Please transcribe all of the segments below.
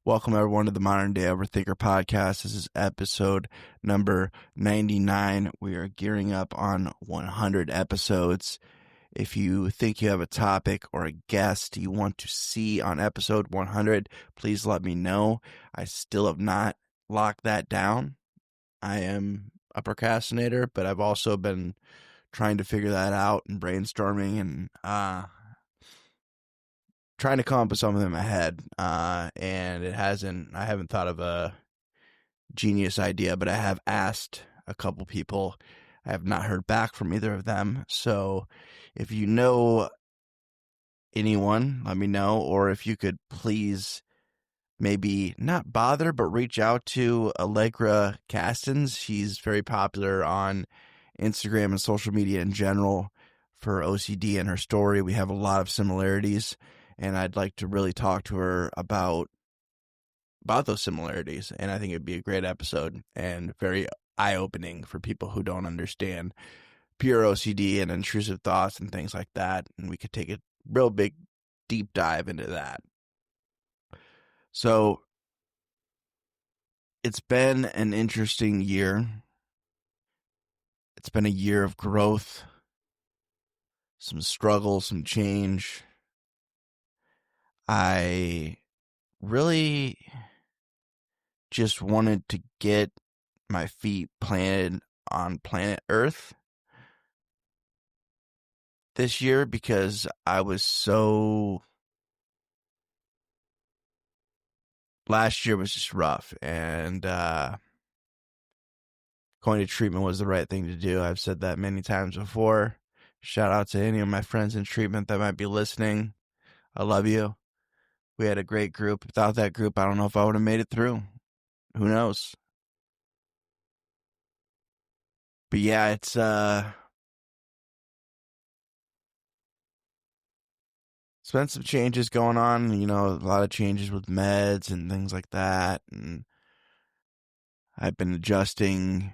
Welcome, everyone, to the Modern Day Overthinker Podcast. This is episode number 99. We are gearing up on 100 episodes. If you think you have a topic or a guest you want to see on episode 100, please let me know. I still have not locked that down. I am a procrastinator, but I've also been trying to figure that out and brainstorming and trying to come up with something in my head, and I haven't thought of a genius idea, but I have asked a couple people. I have not heard back from either of them. So if you know anyone, let me know, or if you could please maybe not bother, but reach out to Allegra Castens. She's very popular on Instagram and social media in general for OCD and her story. We have a lot of similarities, and I'd like to really talk to her about those similarities. And I think it'd be a great episode and very eye-opening for people who don't understand pure OCD and intrusive thoughts and things like that. And we could take a real big, deep dive into that. So it's been an interesting year. It's been a year of growth, some struggle, some change. I really just wanted to get my feet planted on planet Earth this year because I was last year was just rough, and going to treatment was the right thing to do. I've said that many times before. Shout out to any of my friends in treatment that might be listening. I love you. We had a great group. Without that group, I don't know if I would have made it through. Who knows? But yeah, it's been some changes going on, a lot of changes with meds and things like that. And I've been adjusting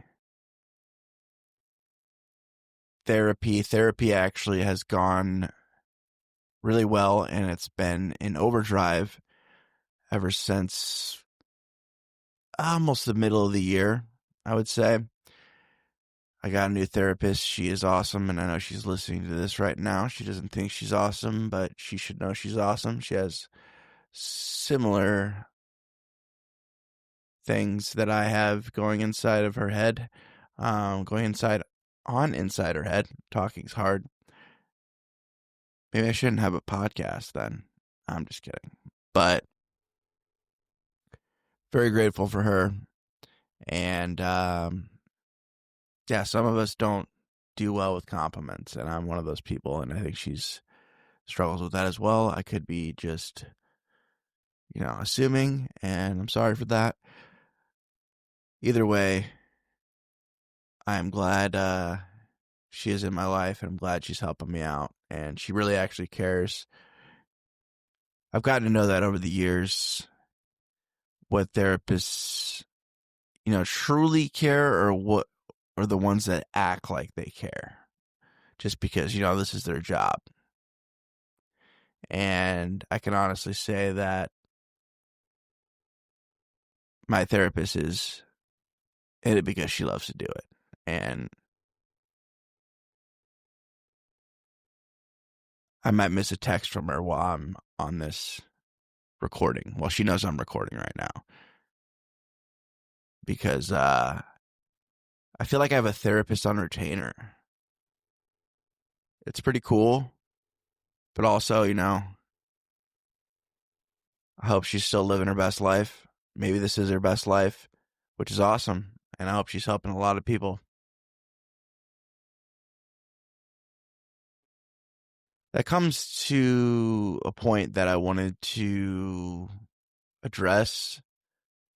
therapy. Therapy actually has gone really well, and it's been in overdrive ever since almost the middle of the year, I would say. I got a new therapist. She is awesome, and I know she's listening to this right now. She doesn't think she's awesome, but she should know she's awesome. She has similar things that I have going inside of her head, inside her head. Talking's hard. Maybe I shouldn't have a podcast then. I'm just kidding. But very grateful for her. And yeah, some of us don't do well with compliments, and I'm one of those people, and I think she's struggles with that as well. I could be just, assuming, and I'm sorry for that. Either way, I'm glad she is in my life, and I'm glad she's helping me out, and she really actually cares. I've gotten to know that over the years, what therapists, truly care, or what are the ones that act like they care just because, this is their job. And I can honestly say that my therapist is in it because she loves to do it. And I might miss a text from her while I'm on this recording. Well, she knows I'm recording right now because I feel like I have a therapist on retainer. It's pretty cool, but also, I hope she's still living her best life. Maybe this is her best life, which is awesome, and I hope she's helping a lot of people. That comes to a point that I wanted to address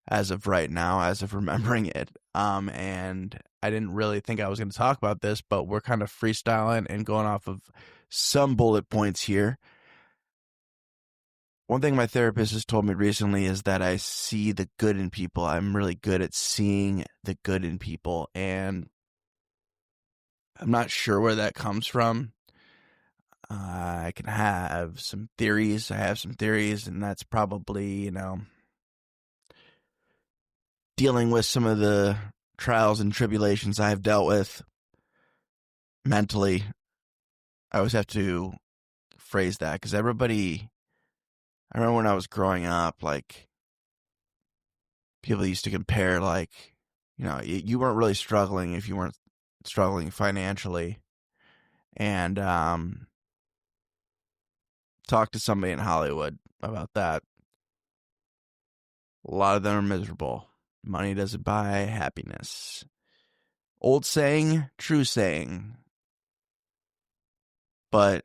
as of right now, as of remembering it. And I didn't really think I was going to talk about this, but we're kind of freestyling and going off of some bullet points here. One thing my therapist has told me recently is that I see the good in people. I'm really good at seeing the good in people, and I'm not sure where that comes from. I can have some theories. I have some theories, and that's probably, dealing with some of the trials and tribulations I've dealt with mentally. I always have to phrase that because everybody, I remember when I was growing up, like, people used to compare, like, you weren't really struggling if you weren't struggling financially. And talk to somebody in Hollywood about that. A lot of them are miserable. Money doesn't buy happiness. Old saying, true saying. But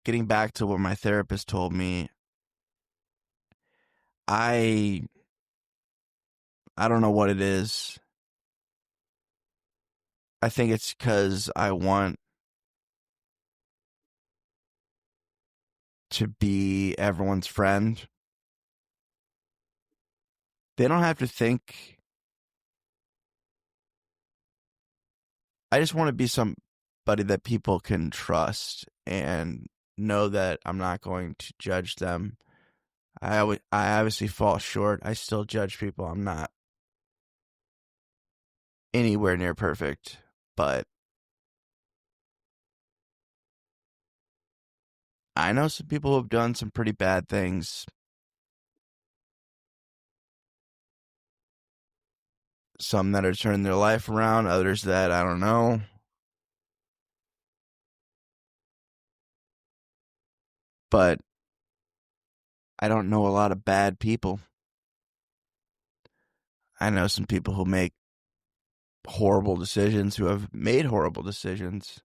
getting back to what my therapist told me, I don't know what it is. I think it's because I want to be everyone's friend. They don't have to think. I just want to be somebody that people can trust and know that I'm not going to judge them. I obviously fall short. I still judge people. I'm not anywhere near perfect, but I know some people who have done some pretty bad things. Some that are turning their life around, others that I don't know. But I don't know a lot of bad people. I know some people who make horrible decisions, who have made horrible decisions.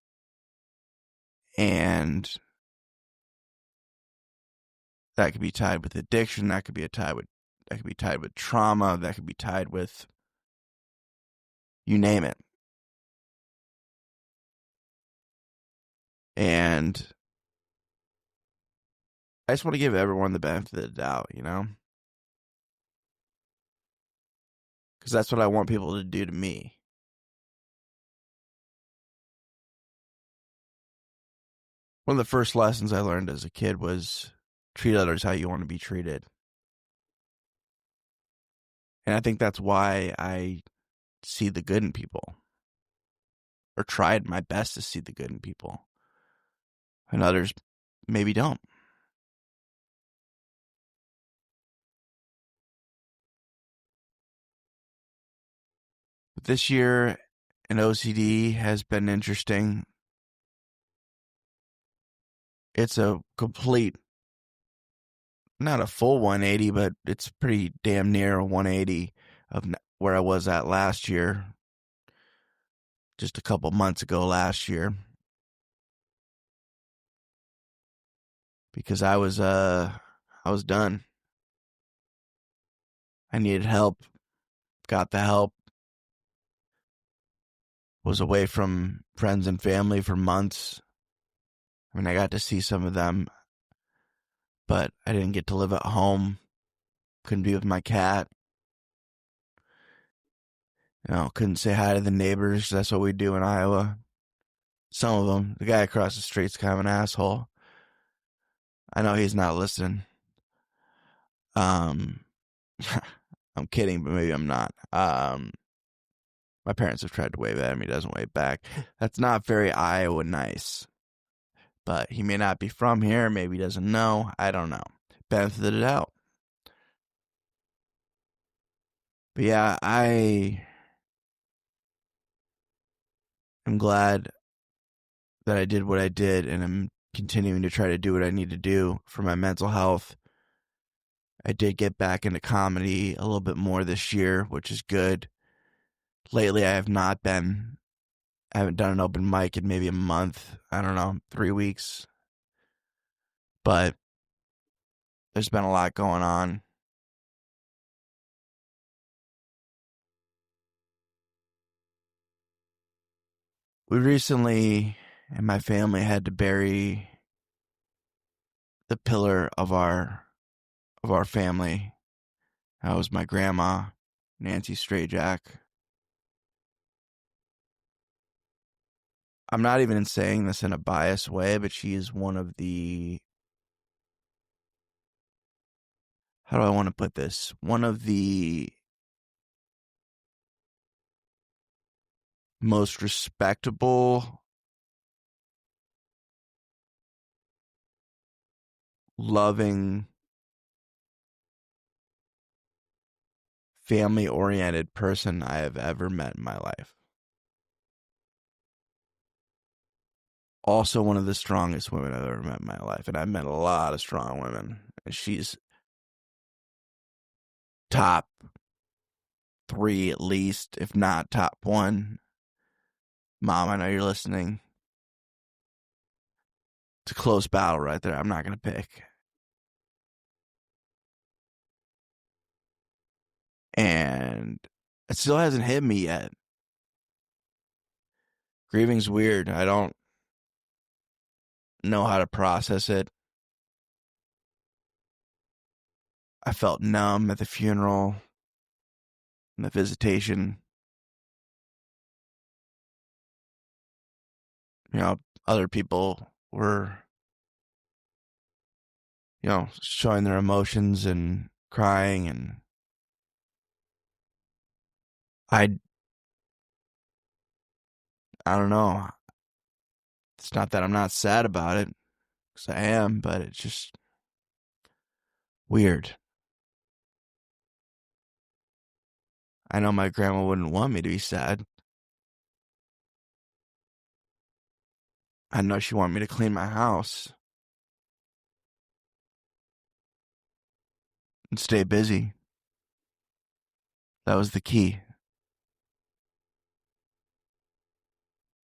And that could be tied with addiction, that could be tied with trauma, that could be tied with you name it. And I just want to give everyone the benefit of the doubt, because that's what I want people to do to me. One of the first lessons I learned as a kid was treat others how you want to be treated. And I think that's why I see the good in people, or tried my best to see the good in people, and others maybe don't. But this year in OCD has been interesting. It's a complete, not a full 180, but it's pretty damn near a 180 of where I was at last year, just a couple months ago last year. Because I was done. I needed help, got the help, was away from friends and family for months. I mean, I got to see some of them, but I didn't get to live at home. Couldn't be with my cat. Couldn't say hi to the neighbors. That's what we do in Iowa. Some of them. The guy across the street's kind of an asshole. I know he's not listening. I'm kidding, but maybe I'm not. My parents have tried to wave at him. He doesn't wave back. That's not very Iowa nice. But he may not be from here. Maybe he doesn't know. I don't know. Benefit of the doubt. But yeah, I am glad that I did what I did, and I'm continuing to try to do what I need to do for my mental health. I did get back into comedy a little bit more this year, which is good. Lately, I haven't done an open mic in maybe a month. I don't know, 3 weeks. But there's been a lot going on. We recently, in my family, had to bury the pillar of our family. That was my grandma, Nancy Strajack. I'm not even saying this in a biased way, but she is one of the, how do I want to put this? One of the most respectable, loving, family-oriented person I have ever met in my life. Also one of the strongest women I've ever met in my life. And I've met a lot of strong women. And she's top 3 at least, if not top 1. Mom, I know you're listening. It's a close battle right there. I'm not going to pick. And it still hasn't hit me yet. Grieving's weird. I don't know how to process it. I felt numb at the funeral and the visitation. You know, other people were, you know, showing their emotions and crying, and I don't know. It's not that I'm not sad about it, because I am, but it's just weird. I know my grandma wouldn't want me to be sad. I know she wanted me to clean my house and stay busy. That was the key.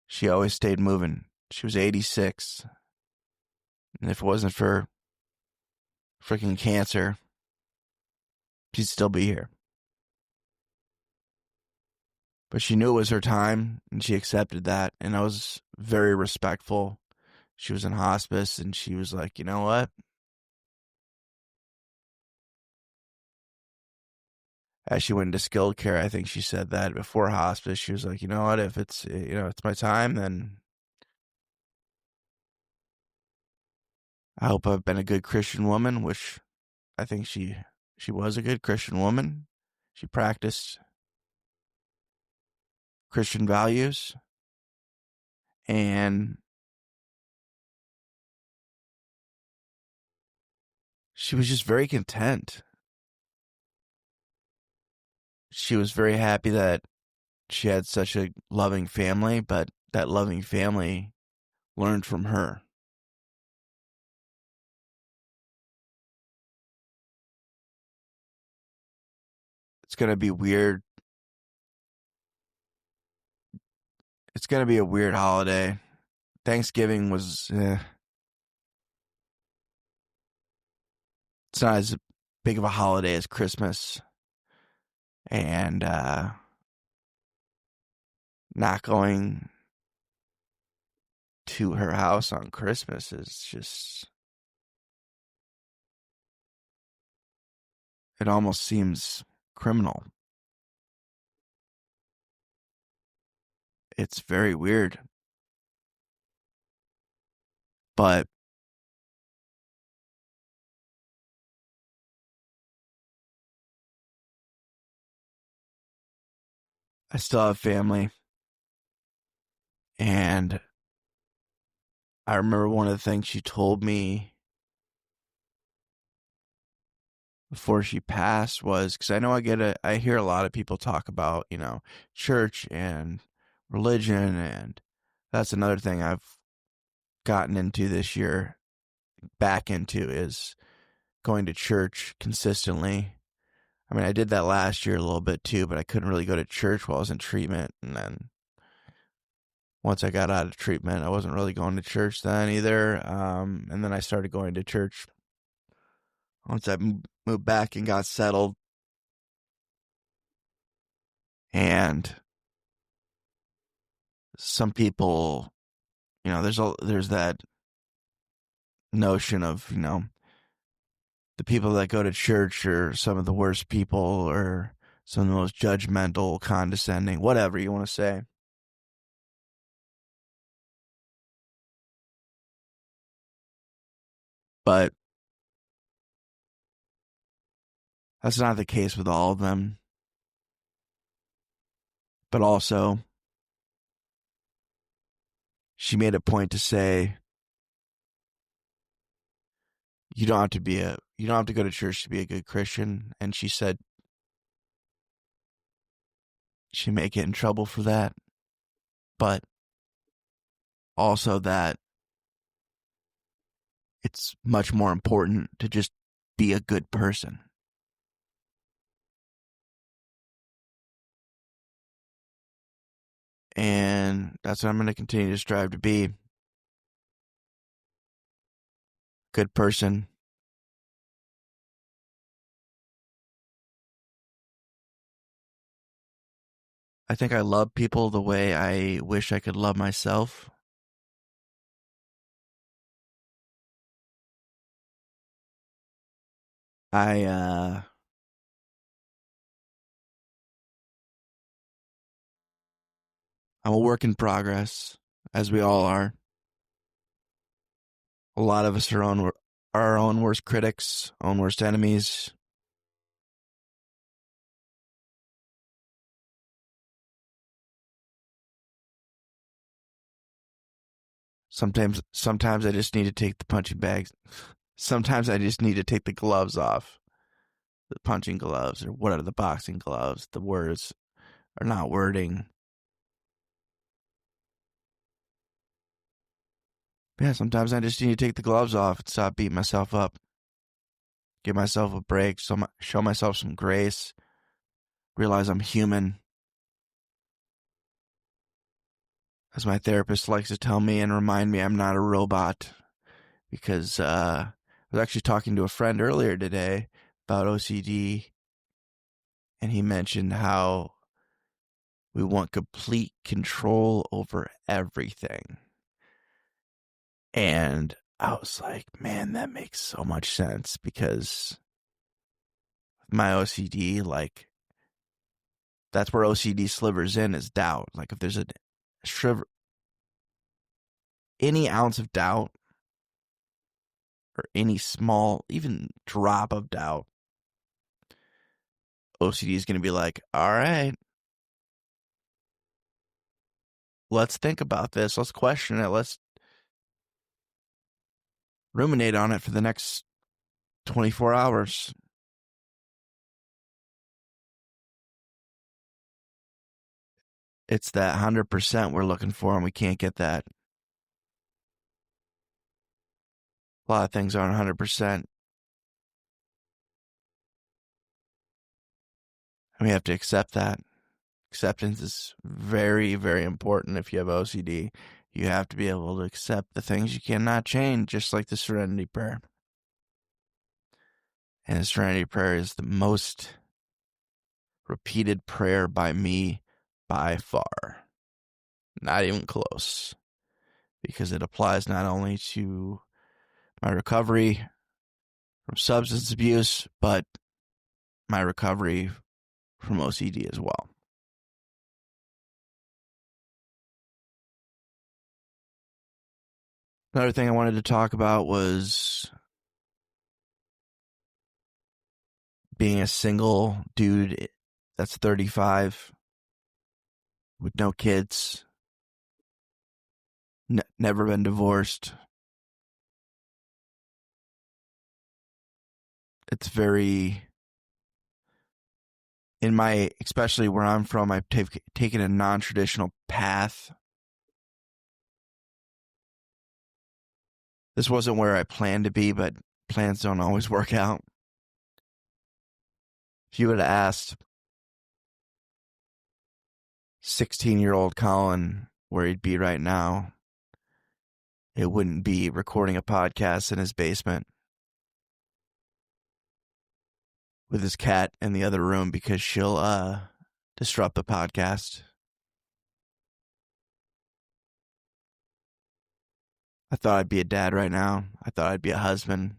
She always stayed moving. She was 86. And if it wasn't for freaking cancer, she'd still be here. But she knew it was her time, and she accepted that, and I was very respectful. She was in hospice, and she was like, you know what? As she went into skilled care, I think she said that before hospice. She was like, you know what? If it's, you know, it's my time, then I hope I've been a good Christian woman, which I think she was a good Christian woman. She practiced Christian values, and she was just very content. She was very happy that she had such a loving family, but that loving family learned from her. It's going to be weird. It's going to be a weird holiday. Thanksgiving was, it's not as big of a holiday as Christmas. And not going to her house on Christmas is just, it almost seems criminal. It's very weird. But I still have family. And I remember one of the things she told me before she passed was, because I know I hear a lot of people talk about, you know, church and religion, and that's another thing I've gotten into this year, back into, is going to church consistently. I mean, I did that last year a little bit too, but I couldn't really go to church while I was in treatment. And then once I got out of treatment, I wasn't really going to church then either. And then I started going to church once I moved back and got settled. And some people, you know, there's that notion of, you know, the people that go to church are some of the worst people, or some of the most judgmental, condescending, whatever you want to say. But that's not the case with all of them. But also, she made a point to say, you don't have to go to church to be a good Christian. And she said she may get in trouble for that, but also that it's much more important to just be a good person. And that's what I'm going to continue to strive to be. Good person. I think I love people the way I wish I could love myself. I'm a work in progress, as we all are. A lot of us are our own worst critics, own worst enemies. Sometimes I just need to take the punching bags. Sometimes I just need to take the gloves off. The punching gloves, or what are the boxing gloves? The words are not wording. Yeah, sometimes I just need to take the gloves off and stop beating myself up. Give myself a break, show myself some grace. Realize I'm human. As my therapist likes to tell me and remind me, I'm not a robot. Because I was actually talking to a friend earlier today about OCD, and he mentioned how we want complete control over everything. And I was like, man, that makes so much sense, because my OCD, like, that's where OCD slivers in, is doubt. Like, if there's any ounce of doubt, or any small, even drop of doubt, OCD is going to be like, all right, let's think about this. Let's question it. Let's ruminate on it for the next 24 hours. It's that 100% we're looking for, and we can't get that. A lot of things aren't 100%. And we have to accept that. Acceptance is very, very important if you have OCD. You have to be able to accept the things you cannot change, just like the Serenity Prayer. And the Serenity Prayer is the most repeated prayer by me by far. Not even close. Because it applies not only to my recovery from substance abuse, but my recovery from OCD as well. Another thing I wanted to talk about was being a single dude that's 35 with no kids, never been divorced. It's very, especially where I'm from, I've taken a non-traditional path. This wasn't where I planned to be, but plans don't always work out. If you would have asked 16-year-old Collin where he'd be right now, it wouldn't be recording a podcast in his basement with his cat in the other room, because she'll disrupt the podcast. I thought I'd be a dad right now. I thought I'd be a husband.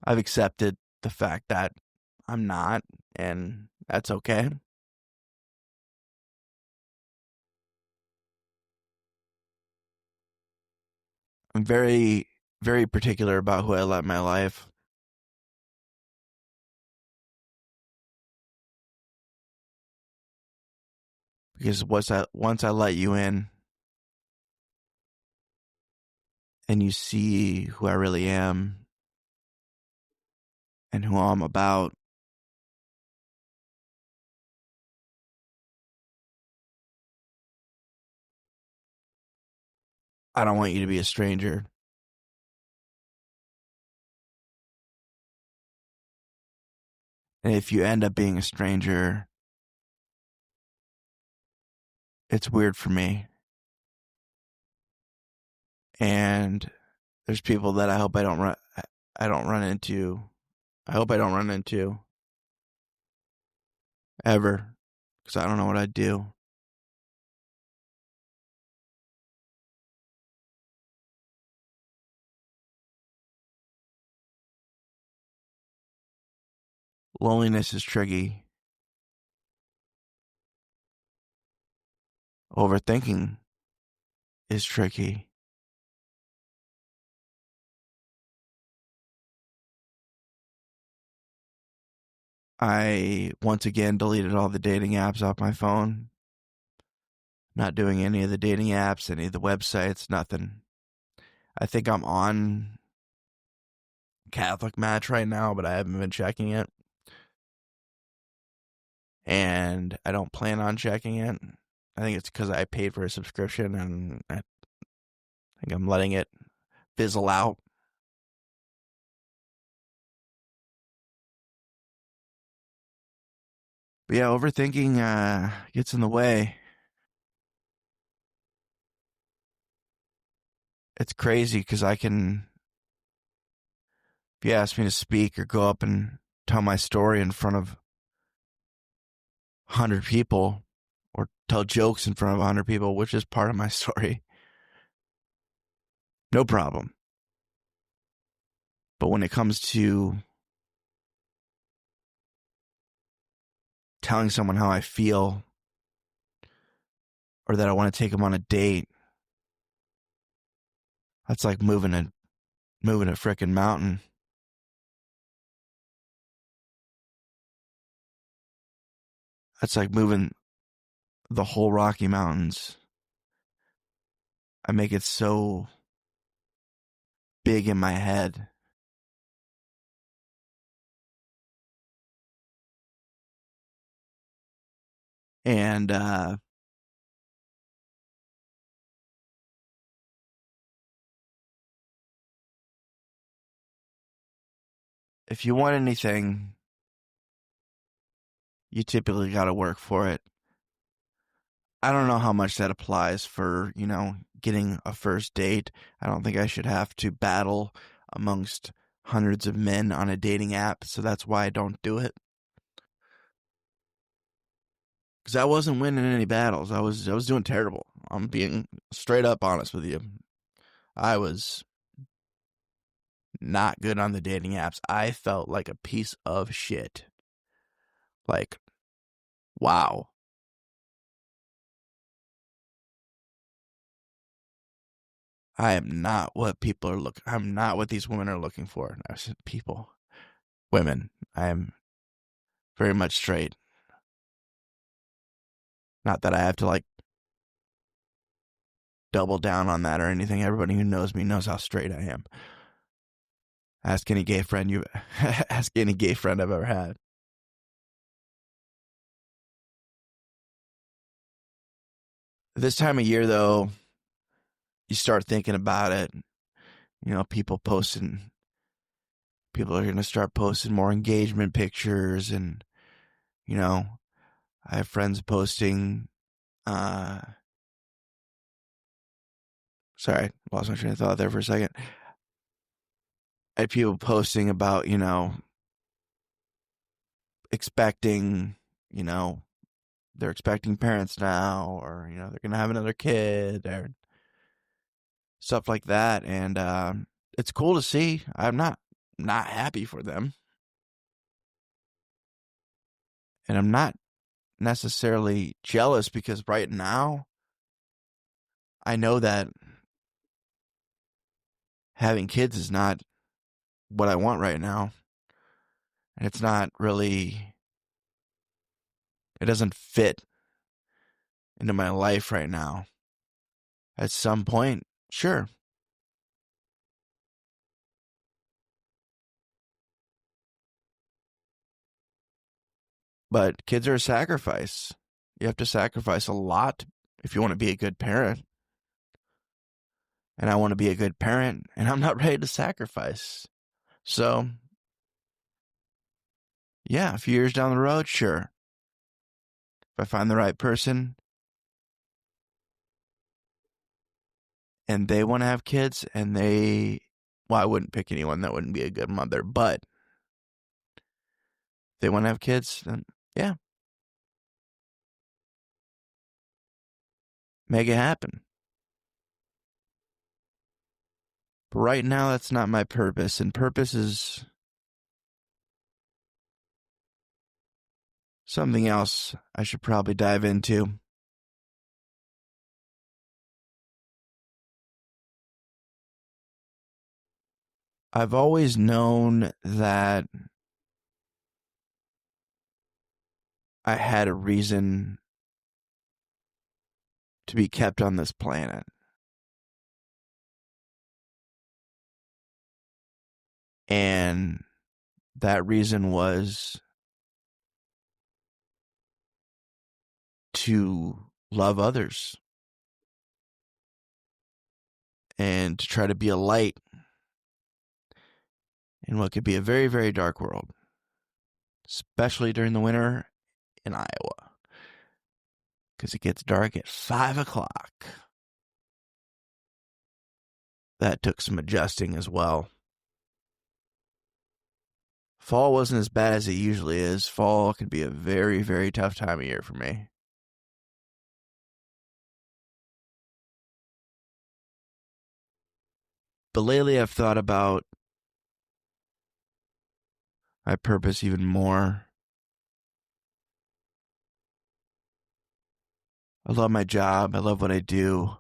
I've accepted the fact that I'm not, and that's okay. I'm very, very particular about who I let in my life. Because once I let you in and you see who I really am and who I'm about, I don't want you to be a stranger. And if you end up being a stranger, it's weird for me. And there's people that I hope I don't run into. I hope I don't run into ever, because I don't know what I'd do. Loneliness is tricky. Overthinking is tricky. I once again deleted all the dating apps off my phone. Not doing any of the dating apps, any of the websites, nothing. I think I'm on Catholic Match right now, but I haven't been checking it. And I don't plan on checking it. I think it's because I paid for a subscription and I think I'm letting it fizzle out. But yeah, overthinking gets in the way. It's crazy because if you ask me to speak or go up and tell my story in front of 100 people or tell jokes in front of 100 people, which is part of my story, no problem. But when it comes to telling someone how I feel or that I want to take them on a date, that's like moving a frickin' mountain. That's like moving the whole Rocky Mountains. I make it so big in my head. And if you want anything, you typically got to work for it. I don't know how much that applies for, getting a first date. I don't think I should have to battle amongst hundreds of men on a dating app, so that's why I don't do it. Because I wasn't winning any battles. I was doing terrible. I'm being straight up honest with you. I was not good on the dating apps. I felt like a piece of shit. Like, wow. I am not what people are looking. I'm not what these women are looking for. I said people, women. I am very much straight. Not that I have to double down on that or anything. Everybody who knows me knows how straight I am. Ask any gay friend ask any gay friend I've ever had. This time of year, though, you start thinking about it. People are going to start posting more engagement pictures, and I have friends posting. Sorry, lost my train of thought there for a second. I had people posting about, expecting, they're expecting parents now, or, they're going to have another kid, or stuff like that. And it's cool to see. I'm not happy for them. And I'm not necessarily jealous because right now, I know that having kids is not what I want right now. And it's not really, it doesn't fit into my life right now. At some point, sure. But kids are a sacrifice. You have to sacrifice a lot if you want to be a good parent. And I want to be a good parent, and I'm not ready to sacrifice. So, yeah, a few years down the road, sure. If I find the right person and they want to have kids and well, I wouldn't pick anyone that wouldn't be a good mother, but if they want to have kids, then yeah, make it happen. But right now, that's not my purpose, and purpose is something else I should probably dive into. I've always known that I had a reason to be kept on this planet. And that reason was to love others and to try to be a light in what could be a very, very dark world, especially during the winter in Iowa, because it gets dark at 5 o'clock. That took some adjusting as well. Fall wasn't as bad as it usually is. Fall can be a very, very tough time of year for me. But lately I've thought about my purpose even more. I love my job. I love what I do.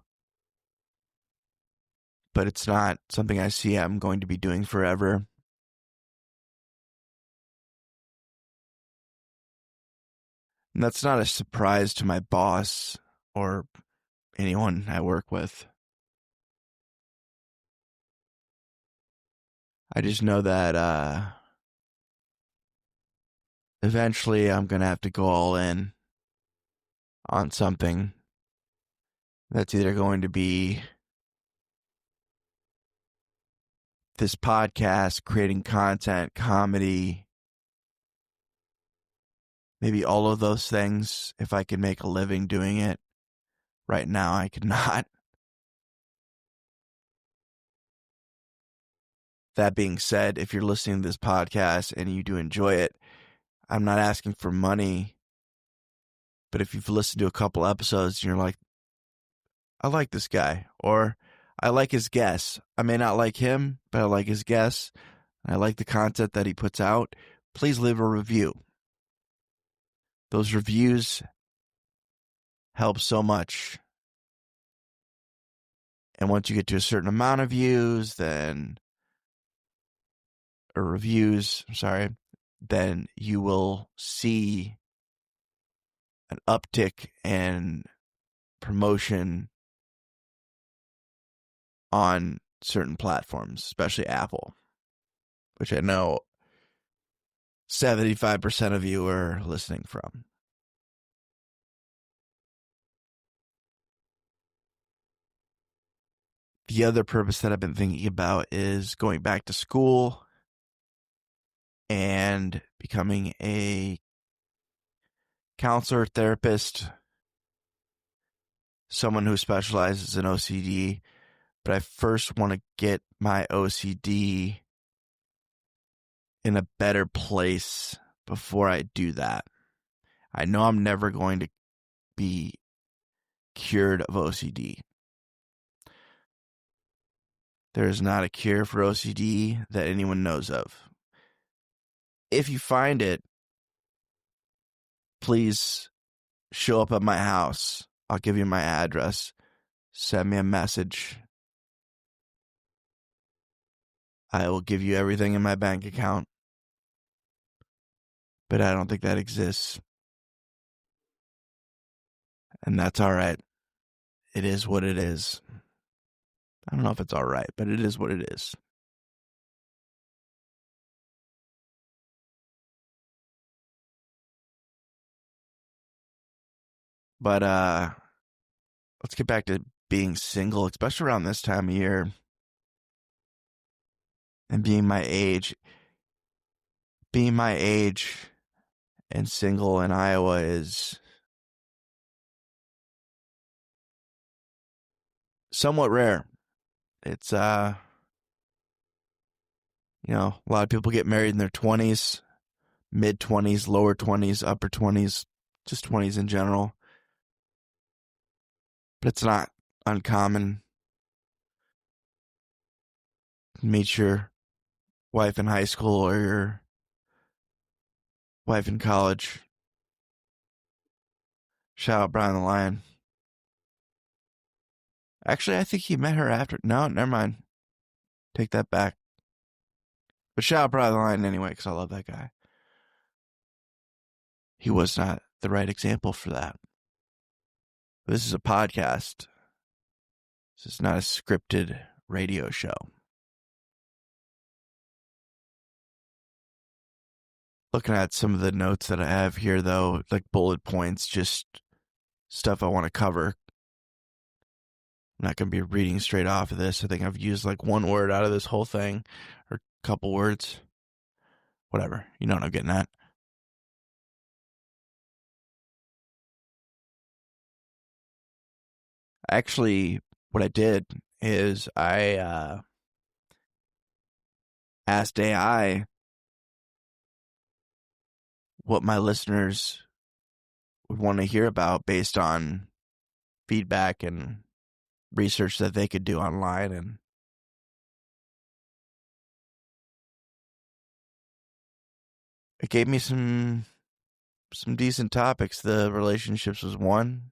But it's not something I see I'm going to be doing forever. And that's not a surprise to my boss or anyone I work with. I just know that eventually I'm going to have to go all in on something that's either going to be this podcast, creating content, comedy, maybe all of those things if I could make a living doing it. Right now, I could not. That being said, if you're listening to this podcast and you do enjoy it, I'm not asking for money. But if you've listened to a couple episodes and you're like, I like this guy, or I like his guests. I may not like him, but I like his guests. I like the content that he puts out. Please leave a review. Those reviews help so much. And once you get to a certain amount of views, then you will see an uptick in promotion on certain platforms, especially Apple, which I know 75% of you are listening from. The other purpose that I've been thinking about is going back to school and becoming a counselor, therapist, someone who specializes in OCD. But I first want to get my OCD in a better place before I do that. I know I'm never going to be cured of OCD. There is not a cure for OCD that anyone knows of. If you find it, please show up at my house. I'll give you my address. Send me a message. I will give you everything in my bank account. But I don't think that exists. And that's all right. It is what it is. I don't know if it's all right, but it is what it is. But let's get back to being single, especially around this time of year and being my age. Being my age and single in Iowa is somewhat rare. It's a lot of people get married in their 20s, mid 20s, lower 20s, upper 20s, just 20s in general. But it's not uncommon. Meet your wife in high school or your wife in college. Shout out Brian the Lion. Actually, I think he met her after. No, never mind. Take that back. But shout out Brian the Lion anyway, because I love that guy. He was not the right example for that. This is a podcast. This is not a scripted radio show. Looking at some of the notes that I have here, though, like bullet points, just stuff I want to cover. I'm not going to be reading straight off of this. I think I've used like one word out of this whole thing, or a couple words. Whatever. You know what I'm getting at. Actually, what I did is I asked AI what my listeners would want to hear about based on feedback and research that they could do online, and it gave me some decent topics. The relationships was one,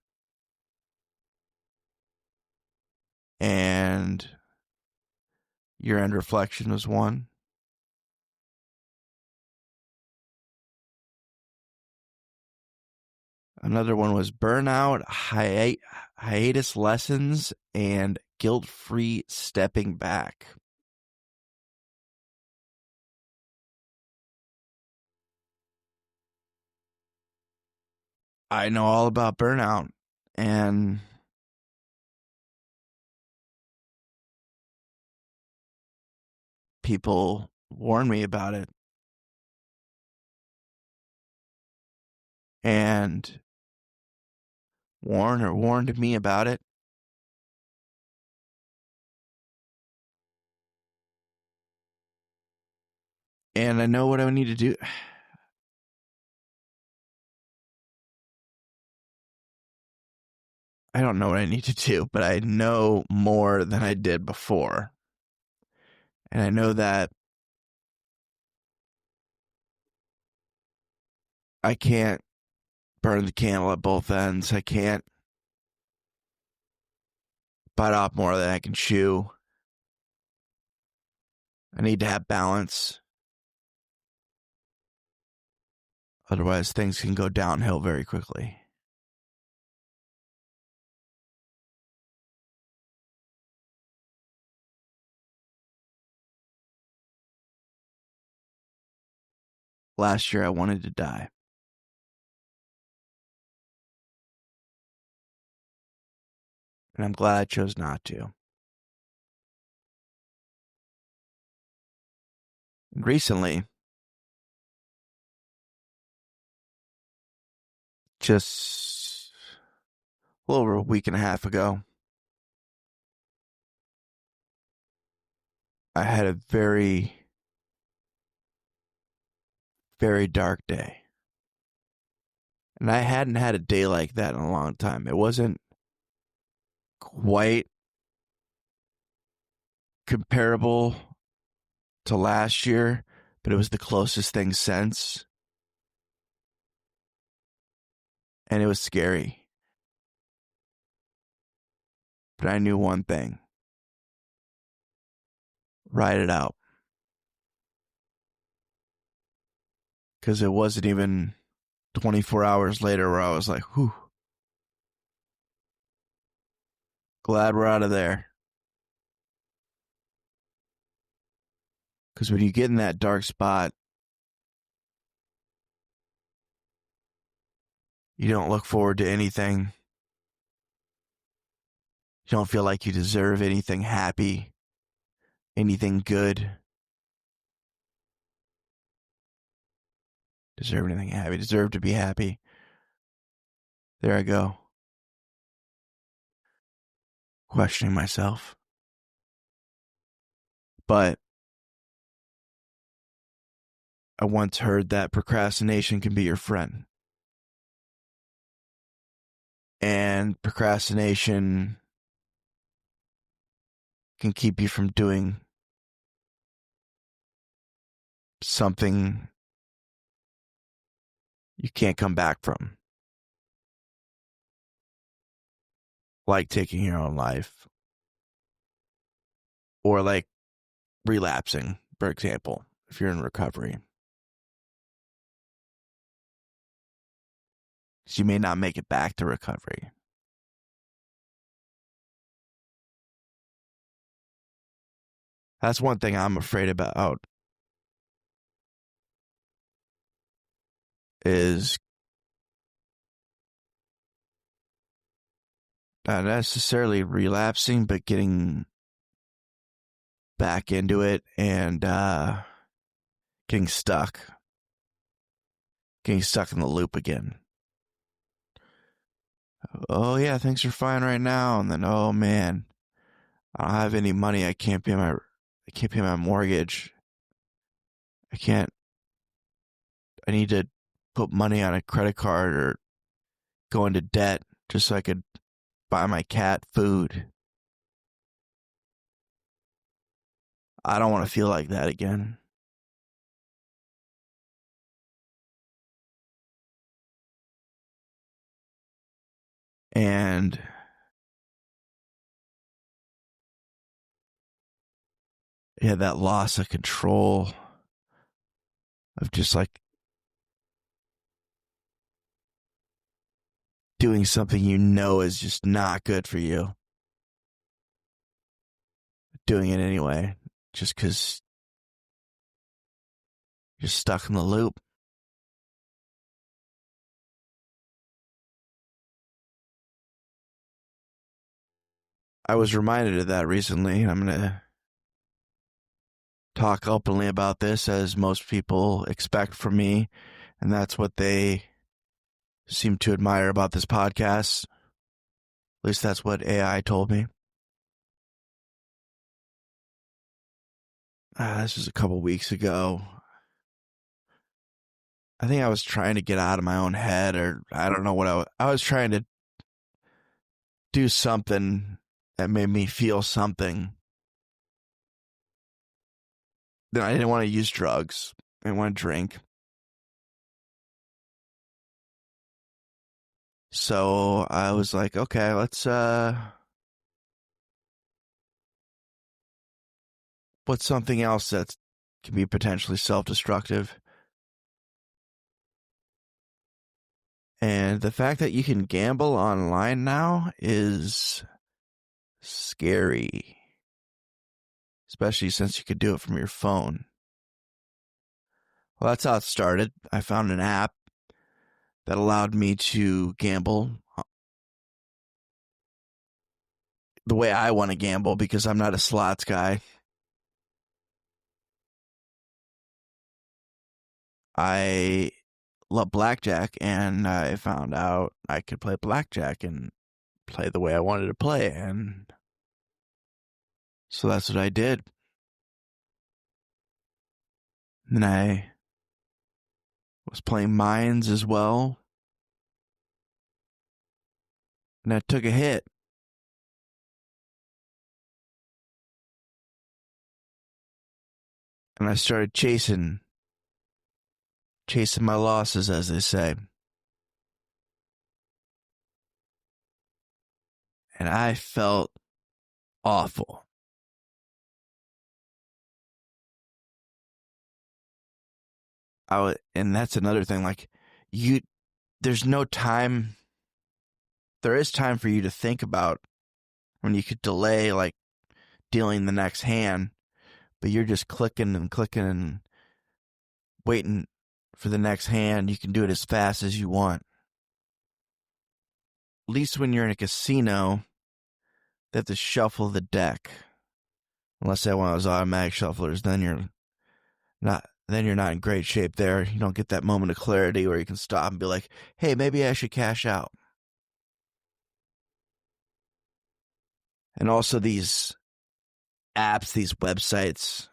and year-end reflection was one. Another one was burnout, hiatus lessons, and guilt-free stepping back. I know all about burnout, and people warn me about it. And warned me about it. And I know what I need to do. I don't know what I need to do, but I know more than I did before. And I know that I can't burn the candle at both ends. I can't bite off more than I can chew. I need to have balance. Otherwise, things can go downhill very quickly. Last year, I wanted to die. And I'm glad I chose not to. And recently, just a little over a week and a half ago, I had a very, very dark day. And I hadn't had a day like that in a long time. It wasn't quite comparable to last year, but it was the closest thing since. And it was scary. But I knew one thing. Ride it out. Because it wasn't even 24 hours later where I was like, whew. Glad we're out of there. Because when you get in that dark spot, you don't look forward to anything. You don't feel like you deserve anything happy, anything good. Deserve anything happy. Deserve to be happy. There I go. Questioning myself. But I once heard that procrastination can be your friend. And procrastination can keep you from doing something you can't come back from. Like taking your own life. Or like relapsing, for example, if you're in recovery. So you may not make it back to recovery. That's one thing I'm afraid about, is not necessarily relapsing, but getting back into it and getting stuck in the loop again. Oh yeah, things are fine right now, and then oh man, I don't have any money. I can't pay my mortgage. I need to put money on a credit card or go into debt just so I could buy my cat food. I don't want to feel like that again. And yeah, that loss of control of just like doing something you know is just not good for you. Doing it anyway, just because you're stuck in the loop. I was reminded of that recently. I'm going to talk openly about this, as most people expect from me, and that's what they seem to admire about this podcast. At least that's what AI told me. This was a couple weeks ago. I think I was trying to get out of my own head, or I don't know what I was trying to do something that made me feel something. Then I didn't want to use drugs. I didn't want to drink. So I was like, okay, let's what's something else that can be potentially self-destructive? And the fact that you can gamble online now is scary. Especially since you could do it from your phone. Well, that's how it started. I found an app that allowed me to gamble the way I want to gamble, because I'm not a slots guy. I love blackjack, and I found out I could play blackjack and play the way I wanted to play, and so that's what I did. And I was playing mines as well, and I took a hit. And I started chasing my losses, as they say. And I felt awful. And that's another thing, like, there's no time. There is time for you to think about when you could delay like dealing the next hand, but you're just clicking and clicking and waiting for the next hand. You can do it as fast as you want. At least when you're in a casino, they have to shuffle the deck. Unless they want those automatic shufflers, then you're not in great shape there. You don't get that moment of clarity where you can stop and be like, hey, maybe I should cash out. And also these apps, these websites,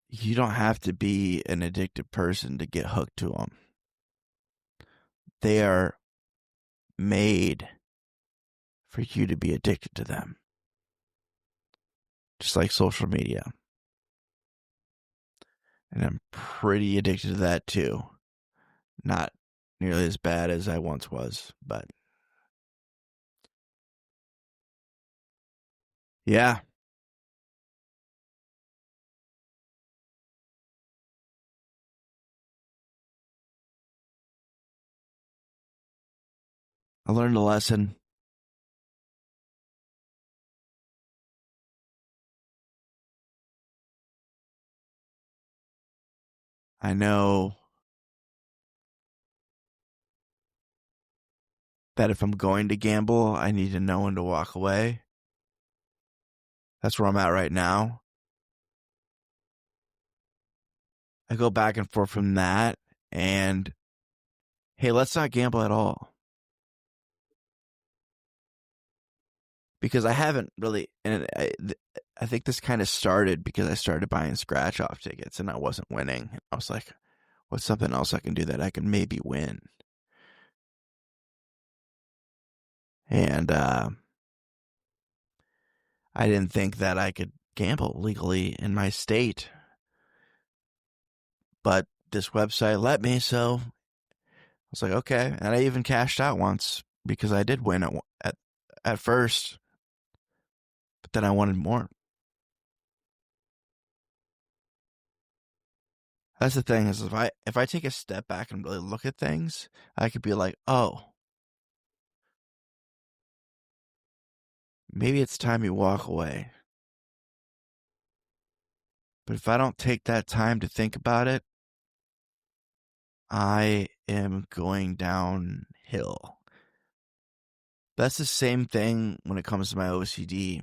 you don't have to be an addicted person to get hooked to them. They are made for you to be addicted to them. Just like social media. And I'm pretty addicted to that too. Not nearly as bad as I once was, but yeah. I learned a lesson. I know that if I'm going to gamble, I need to know when to walk away. That's where I'm at right now. I go back and forth from that and, hey, let's not gamble at all. Because I haven't really, and I think this kind of started because I started buying scratch-off tickets and I wasn't winning. I was like, what's something else I can do that I can maybe win? And I didn't think that I could gamble legally in my state. But this website let me, so I was like, okay. And I even cashed out once because I did win at first. But then I wanted more. That's the thing is if I take a step back and really look at things, I could be like, oh, maybe it's time you walk away. But if I don't take that time to think about it, I am going downhill. That's the same thing when it comes to my OCD.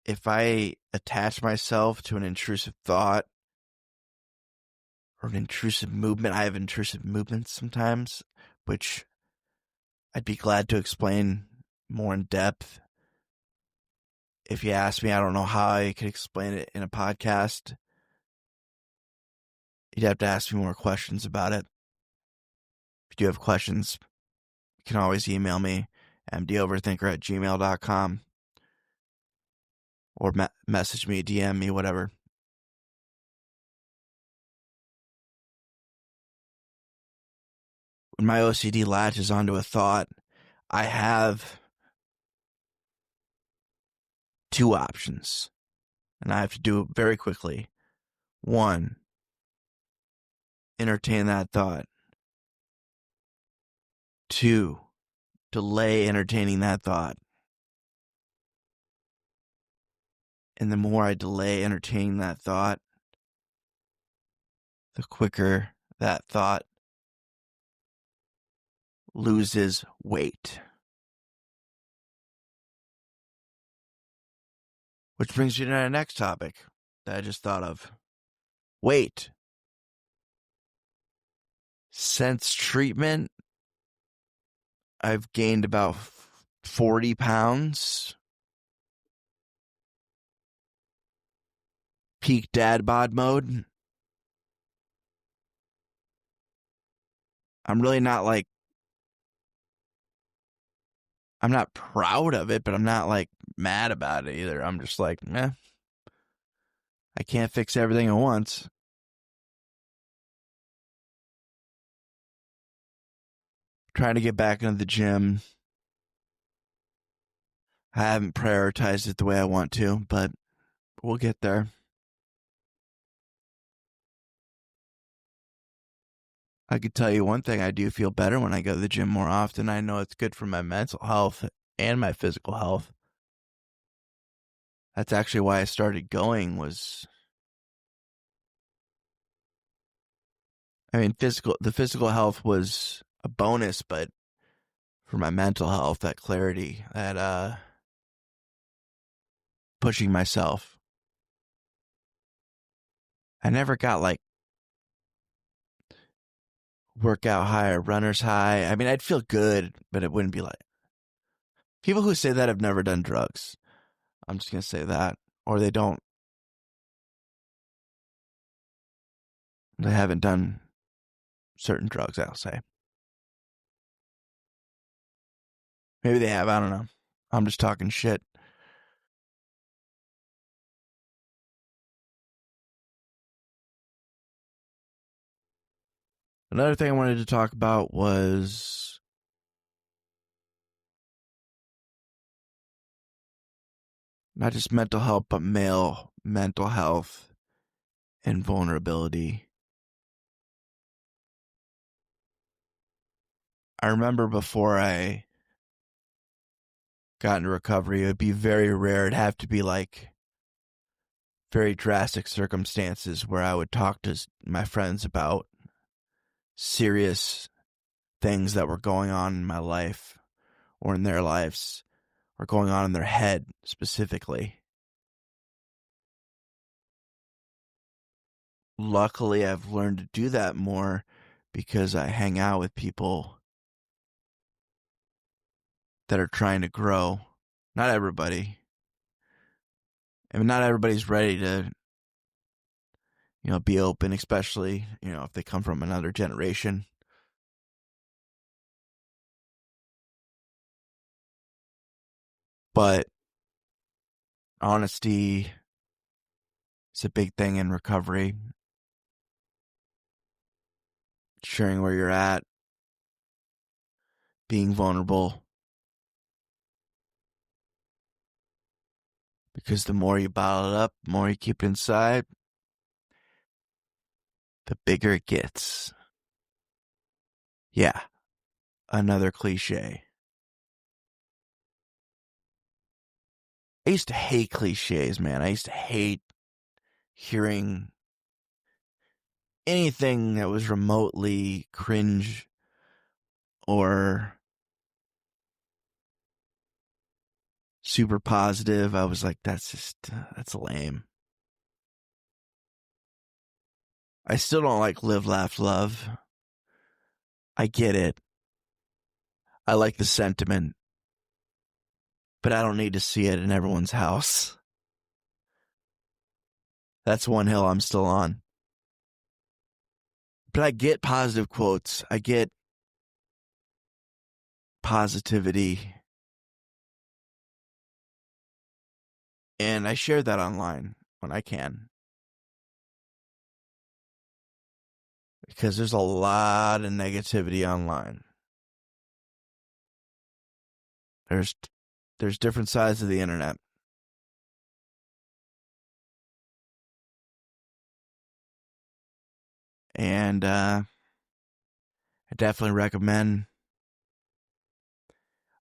If I attach myself to an intrusive thought or an intrusive movement, I have intrusive movements sometimes, which I'd be glad to explain more in depth. If you ask me, I don't know how I could explain it in a podcast. You'd have to ask me more questions about it. If you have questions, you can always email me, mdoverthinker@gmail.com, or message me, DM me, whatever. When my OCD latches onto a thought, I have two options, and I have to do it very quickly. One, entertain that thought. Two, delay entertaining that thought. And the more I delay entertaining that thought, the quicker that thought loses weight. Which brings you to our next topic that I just thought of. Weight. Since treatment, I've gained about 40 pounds. Peak dad bod mode. I'm really not like, I'm not proud of it, but I'm not like mad about it either. I'm just like, I can't fix everything at once. Trying to get back into the gym. I haven't prioritized it the way I want to, but we'll get there. I could tell you one thing, I do feel better when I go to the gym more often. I know it's good for my mental health and my physical health. That's actually why I started going the physical health was a bonus, but for my mental health, that clarity, that pushing myself. I never got like workout high or runner's high. I mean, I'd feel good, but it wouldn't be like people who say that have never done drugs. I'm just going to say that. Or they haven't done certain drugs, I'll say. Maybe they have, I don't know. I'm just talking shit. Another thing I wanted to talk about was not just mental health, but male mental health and vulnerability. I remember before I got into recovery, it would be very rare. It'd have to be like very drastic circumstances where I would talk to my friends about serious things that were going on in my life or in their lives or going on in their head specifically. Luckily, I've learned to do that more because I hang out with people that are trying to grow. Not everybody. I mean, not everybody's ready to, be open, especially, if they come from another generation. But honesty is a big thing in recovery. Sharing where you're at, being vulnerable. Because the more you bottle it up, the more you keep it inside, the bigger it gets. Yeah, another cliche. I used to hate cliches, man. I used to hate hearing anything that was remotely cringe or super positive. I was like, that's lame. I still don't like live, laugh, love. I get it. I like the sentiment, but I don't need to see it in everyone's house. That's one hill I'm still on. But I get positive quotes. I get positivity. And I share that online when I can. Because there's a lot of negativity online. There's different sides of the internet. And I definitely recommend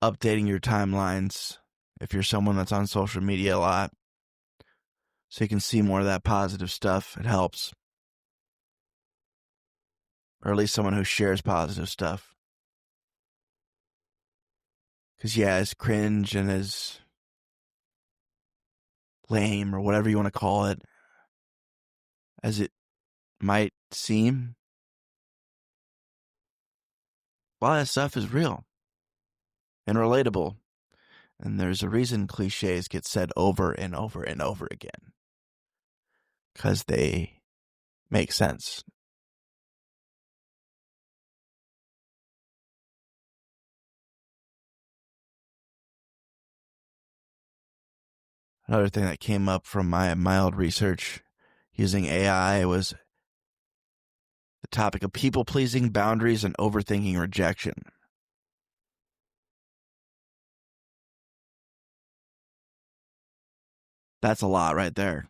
updating your timelines if you're someone that's on social media a lot, so you can see more of that positive stuff. It helps. Or at least someone who shares positive stuff. Because, yeah, as cringe and as lame or whatever you want to call it, as it might seem, a lot of that stuff is real and relatable. And there's a reason cliches get said over and over and over again. Because they make sense. Another thing that came up from my mild research using AI was the topic of people pleasing, boundaries, and overthinking rejection. That's a lot right there.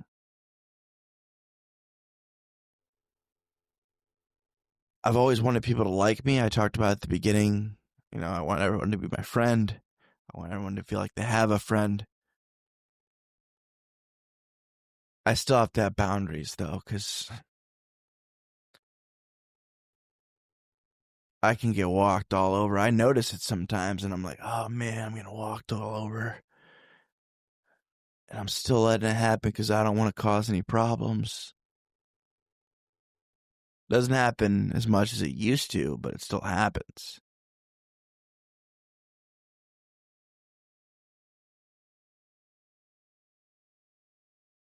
I've always wanted people to like me. I talked about at the beginning, I want everyone to be my friend. I want everyone to feel like they have a friend. I still have to have boundaries, though, because I can get walked all over. I notice it sometimes, and I'm like, oh, man, I'm getting walked all over. And I'm still letting it happen because I don't want to cause any problems. Doesn't happen as much as it used to, but it still happens.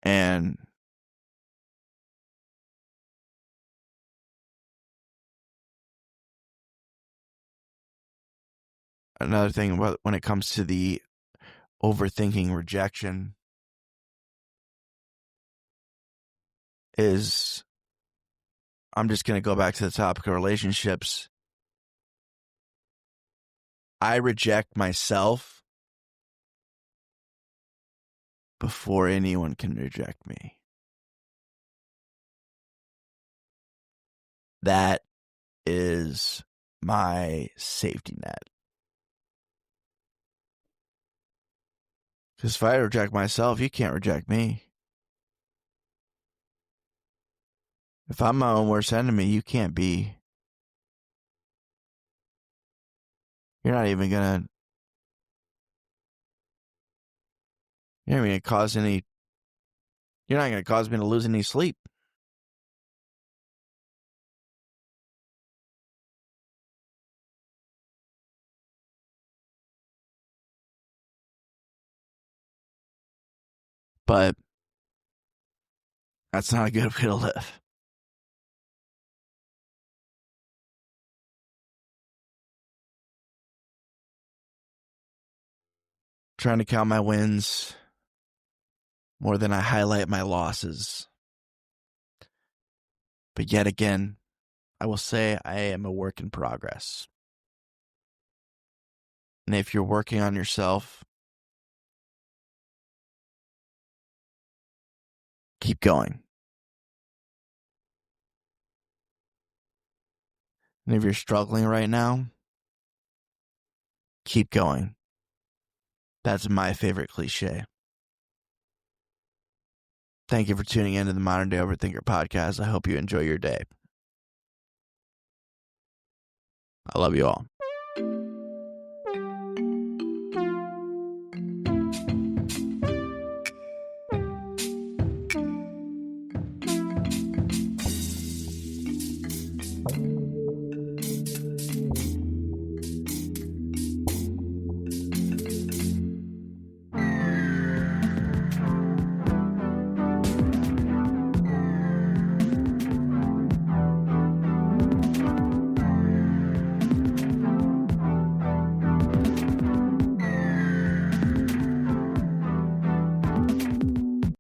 And another thing about when it comes to the overthinking rejection is, I'm just going to go back to the topic of relationships. I reject myself before anyone can reject me. That is my safety net. Because if I reject myself, you can't reject me. If I'm my own worst enemy, you can't be. You're not even going to cause any. You're not going to cause me to lose any sleep. But that's not a good way to live. Trying to count my wins more than I highlight my losses. But yet again, I will say I am a work in progress. And if you're working on yourself, keep going. And if you're struggling right now, keep going. That's my favorite cliche. Thank you for tuning in to the Modern Day Overthinker Podcast. I hope you enjoy your day. I love you all.